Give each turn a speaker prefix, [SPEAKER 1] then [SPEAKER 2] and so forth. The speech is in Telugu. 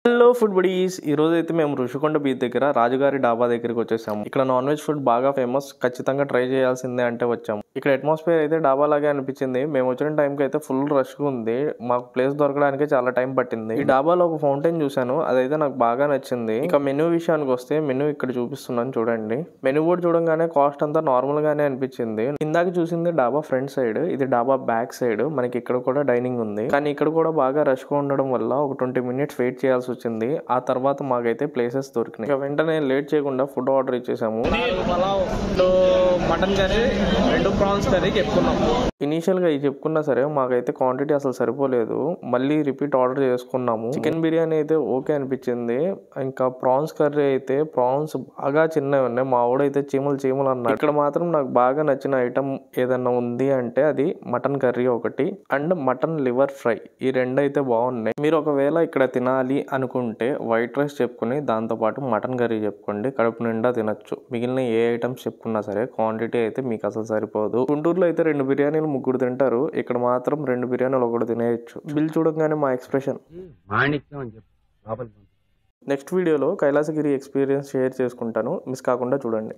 [SPEAKER 1] హలో ఫుడ్ బడీస్ ఈ రోజు అయితే మేము ఋషికొండ బీచ్ దగ్గర రాజుగారి డాబా దగ్గరికి వచ్చేసాము. ఇక్కడ నాన్ వెజ్ ఫుడ్ బాగా ఫేమస్, ఖచ్చితంగా ట్రై చేయాల్సిందే అంటే వచ్చాము. ఇక్కడ అట్మాస్ఫియర్ అయితే డాబా లాగే అనిపించింది. మేము వచ్చిన టైంకి అయితే ఫుల్ రష్ ఉంది. మాకు ప్లేస్ దొరకడానికి చాలా టైం పట్టింది. ఈ డాబాలో ఒక ఫౌంటైన్ చూసాను, అదైతే నాకు బాగా నచ్చింది. ఇక మెనూ విషయానికి వస్తే మెనూ ఇక్కడ చూపిస్తున్నాను చూడండి. మెనూ బోర్డు చూడంగానే కాస్ట్ అంతా నార్మల్ గానే అనిపించింది. ఇందాక చూసింది డాబా ఫ్రంట్ సైడ్, ఇది డాబా బ్యాక్ సైడ్. మనకి ఇక్కడ కూడా డైనింగ్ ఉంది, కానీ ఇక్కడ కూడా బాగా రష్ గా ఉండడం వల్ల ఒక 20 మినిట్స్ వెయిట్ చేయాల్సి వచ్చింది. ఆ తర్వాత మాకైతే ప్లేసెస్ దొరికినాయి. ఇక వెంటనే లేట్ చేయకుండా ఫుడ్ ఆర్డర్ ఇచ్చేసాము.
[SPEAKER 2] మటన్ కర్రీ, 2 ప్రాన్స్ కర్రీ చెప్పుకున్నాం.
[SPEAKER 1] ఇనీషియల్ గా ఇది చెప్పుకున్నా సరే మాకైతే క్వాంటిటీ అసలు సరిపోలేదు. మళ్ళీ రిపీట్ ఆర్డర్ చేసుకున్నాము. చికెన్ బిర్యానీ అయితే ఓకే అనిపించింది. ఇంకా ప్రాన్స్ కర్రీ అయితే ప్రాన్స్ బాగా చిన్నవి ఉన్నాయి. మా వాడైతే చీమలు అన్నాడు. ఇక్కడ మాత్రం నాకు బాగా నచ్చిన ఐటమ్ ఏదన్నా ఉంది అంటే అది మటన్ కర్రీ ఒకటి అండ్ మటన్ లివర్ ఫ్రై. ఈ రెండు అయితే బాగున్నాయి. మీరు ఒకవేళ ఇక్కడ తినాలి అనుకుంటే వైట్ రైస్ చెప్పుకుని దాంతో పాటు మటన్ కర్రీ చెప్పుకోండి, కడుపు నిండా తినొచ్చు. మిగిలిన ఏ ఐటమ్స్ చెప్పుకున్నా సరే క్వాంటిటీ అయితే మీకు అసలు సరిపోదు. గుంటూరులో అయితే 2 బిర్యానీలు 3 తింటారు, ఇక్కడ మాత్రం 2 బిర్యానీలు 1 తినేయచ్చు. బిల్ చూడగానే మా ఎక్స్ప్రెషన్. నెక్స్ట్ వీడియోలో కైలాసగిరి ఎక్స్పీరియన్స్ షేర్ చేసుకుంటాను, మిస్ కాకుండా చూడండి.